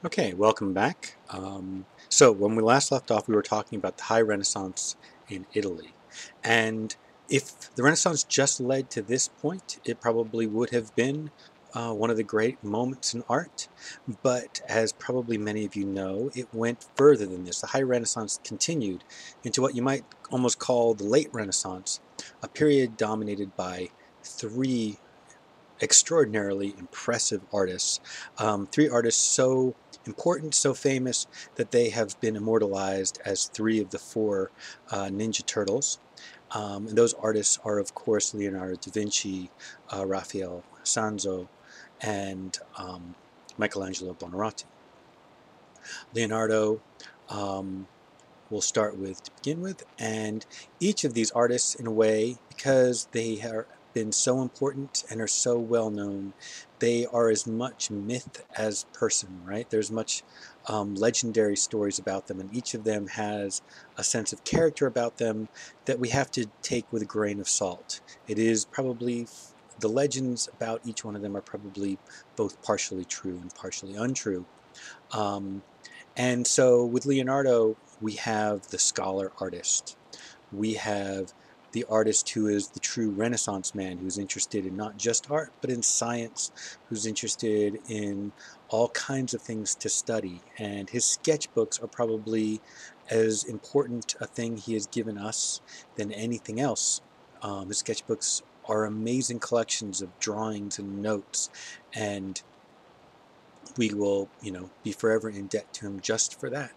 Okay, welcome back. So when we last left off, we were talking about the High Renaissance in Italy. And if the Renaissance just led to this point, it probably would have been one of the great moments in art. But as probably many of you know, it went further than this. The High Renaissance continued into what you might almost call the Late Renaissance, a period dominated by three extraordinarily impressive artists. Three artists so important, so famous, that they have been immortalized as three of the four Ninja Turtles. And those artists are, of course, Leonardo da Vinci, Raphael Sanzio, and Michelangelo Buonarroti. Leonardo, um, we'll start with to begin with, and each of these artists, in a way, because they have been so important and are so well known, they are as much myth as person, right? There's much legendary stories about them, and each of them has a sense of character about them that we have to take with a grain of salt. It is probably the legends about each one of them are probably both partially true and partially untrue. Um, and so with Leonardo, we have the scholar artist. We have the artist who is the true Renaissance man, who's interested in not just art, but in science, who's interested in all kinds of things to study. And his sketchbooks are probably as important a thing he has given us than anything else. His sketchbooks are amazing collections of drawings and notes, and we will, be forever in debt to him just for that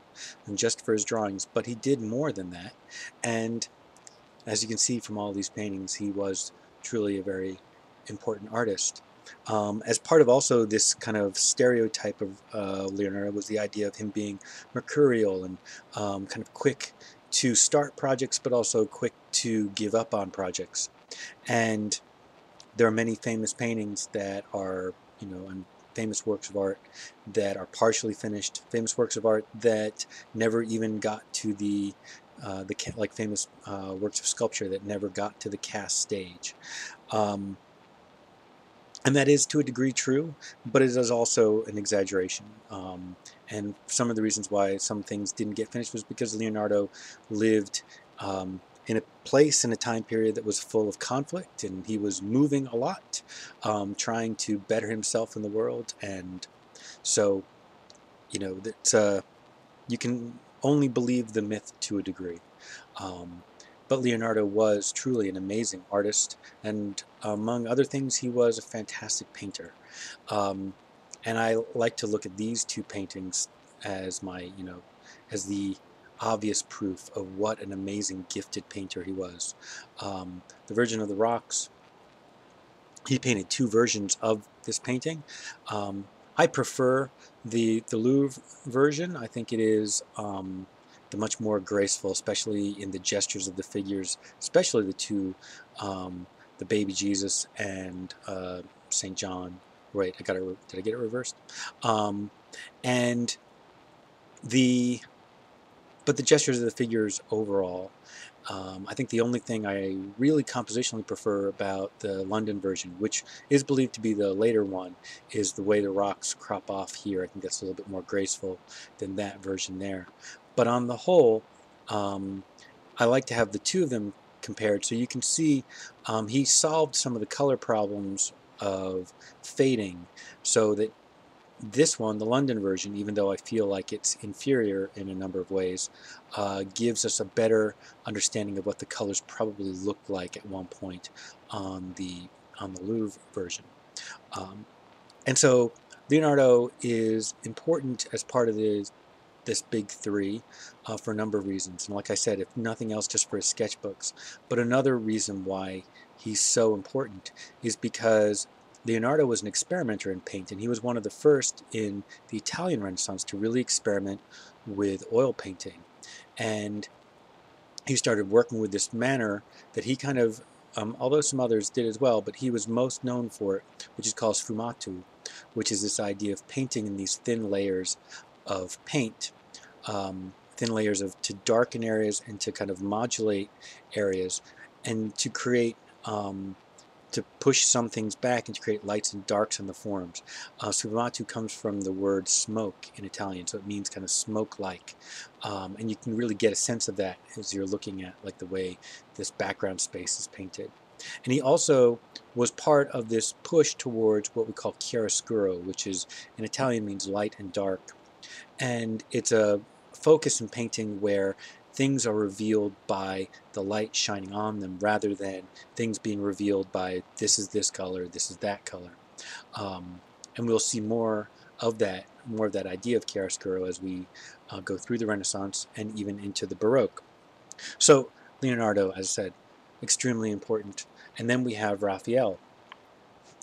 and just for his drawings. But he did more than that. And as you can see from all these paintings, he was truly a very important artist. As part of also this kind of stereotype of Leonardo was the idea of him being mercurial and kind of quick to start projects, but also quick to give up on projects. And there are many famous paintings that are, and famous works of art that are partially finished, famous works of art that never even got to the like famous works of sculpture that never got to the cast stage. Um, and that is to a degree true, but it is also an exaggeration. And some of the reasons why some things didn't get finished was because Leonardo lived in a place in a time period that was full of conflict, and he was moving a lot, trying to better himself in the world. And so, that you can only believe the myth to a degree. Um, but Leonardo was truly an amazing artist, and among other things, he was a fantastic painter. Um, and I like to look at these two paintings as as the obvious proof of what an amazing, gifted painter he was. The Virgin of the Rocks, he painted two versions of this painting. Um, I prefer the Louvre version. I think it is the much more graceful, especially in the gestures of the figures, especially the two, um, the baby Jesus and Saint John. Wait, did I get it reversed? Um, and the but the gestures of the figures overall. I think the only thing I really compositionally prefer about the London version, which is believed to be the later one, is the way the rocks crop off here. I think that's a little bit more graceful than that version there. But on the whole, um, I like to have the two of them compared so you can see he solved some of the color problems of fading so that this one, the London version, even though I feel like it's inferior in a number of ways, gives us a better understanding of what the colors probably looked like at one point on the Louvre version. Um, and so Leonardo is important as part of this big three for a number of reasons. And like I said, if nothing else, just for his sketchbooks. But another reason why he's so important is because Leonardo was an experimenter in paint, and he was one of the first in the Italian Renaissance to really experiment with oil painting. And he started working with this manner that he kind of, although some others did as well, but he was most known for it, which is called sfumato, which is this idea of painting in these thin layers of paint, thin layers of to darken areas and to kind of modulate areas, and to create to push some things back and to create lights and darks in the forms. Sfumato comes from the word smoke in Italian, so it means kind of smoke-like, and you can really get a sense of that as you're looking at like the way this background space is painted. And he also was part of this push towards what we call chiaroscuro, which is in Italian means light and dark. And it's a focus in painting where things are revealed by the light shining on them rather than things being revealed by this is this color, this is that color. And we'll see more of that idea of chiaroscuro as we go through the Renaissance and even into the Baroque. So Leonardo, as I said, extremely important. And then we have Raphael,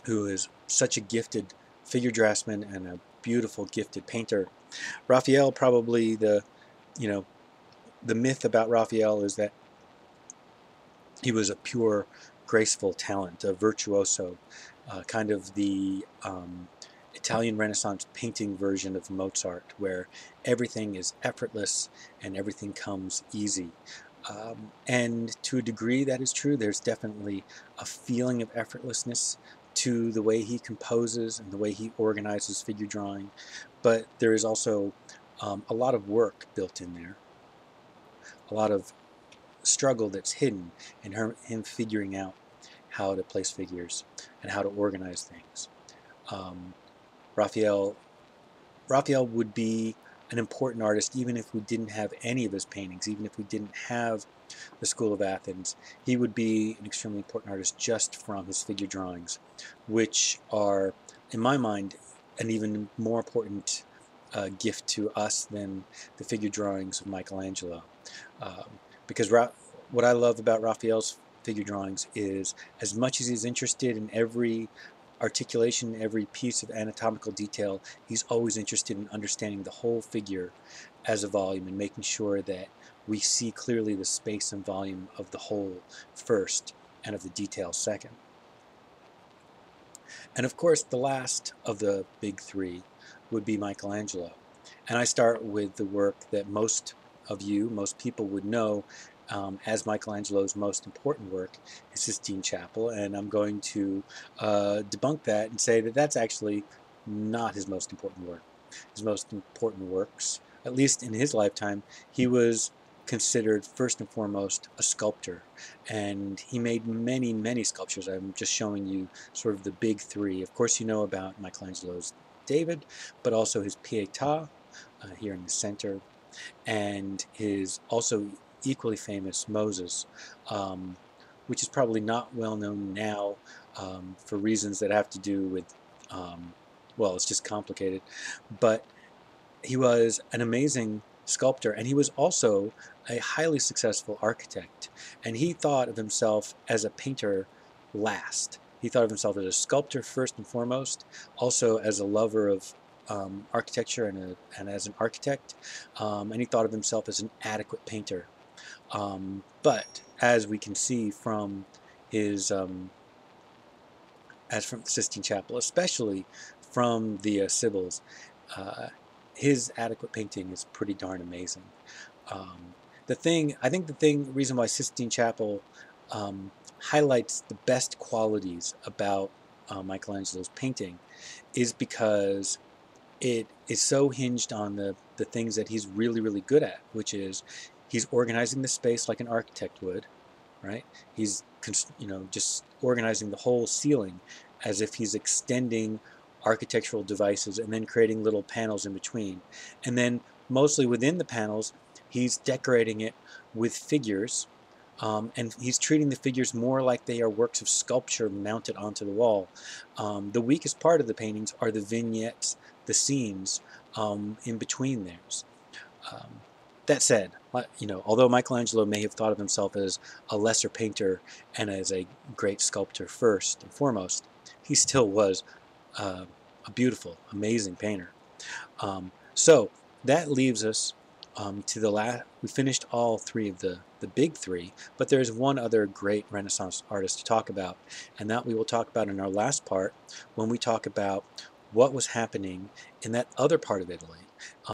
who is such a gifted figure draftsman and a beautiful, gifted painter. Raphael, probably the myth about Raphael is that he was a pure, graceful talent, a virtuoso, kind of the Italian Renaissance painting version of Mozart, where everything is effortless and everything comes easy. And to a degree that is true. There's definitely a feeling of effortlessness to the way he composes and the way he organizes figure drawing, but there is also a lot of work built in there, a lot of struggle that's hidden in him figuring out how to place figures and how to organize things. Raphael would be an important artist even if we didn't have any of his paintings, even if we didn't have the School of Athens. He would be an extremely important artist just from his figure drawings, which are, in my mind, an even more important gift to us than the figure drawings of Michelangelo. Because what I love about Raphael's figure drawings is, as much as he's interested in every articulation, every piece of anatomical detail, he's always interested in understanding the whole figure as a volume and making sure that we see clearly the space and volume of the whole first and of the detail second. And of course, the last of the big three would be Michelangelo. And I start with the work that most people would know as Michelangelo's most important work, is Sistine Chapel, and I'm going to debunk that and say that that's actually not his most important work. His most important works, at least in his lifetime, he was considered first and foremost a sculptor, and he made many, many sculptures. I'm just showing you sort of the big three. Of course, you know about Michelangelo's David, but also his Pietà here in the center, and his also equally famous Moses, which is probably not well known now for reasons that have to do with, well, it's just complicated. But he was an amazing sculptor, and he was also a highly successful architect. And he thought of himself as a painter last. He thought of himself as a sculptor first and foremost, also as a lover of architecture and as an architect, and he thought of himself as an adequate painter. But as we can see from his, as from the Sistine Chapel, especially from the Sibyls, his adequate painting is pretty darn amazing. I think the reason why Sistine Chapel highlights the best qualities about Michelangelo's painting is because it is so hinged on the things that he's really, really good at, which is he's organizing the space like an architect would, right? He's, just organizing the whole ceiling as if he's extending architectural devices and then creating little panels in between. And then mostly within the panels, he's decorating it with figures, and he's treating the figures more like they are works of sculpture mounted onto the wall. The weakest part of the paintings are the vignettes, the scenes in between theirs. That said, although Michelangelo may have thought of himself as a lesser painter and as a great sculptor first and foremost, he still was a beautiful, amazing painter. So that leaves us to the last. We finished all three of the big three, but there's one other great Renaissance artist to talk about, and that we will talk about in our last part when we talk about what was happening in that other part of Italy.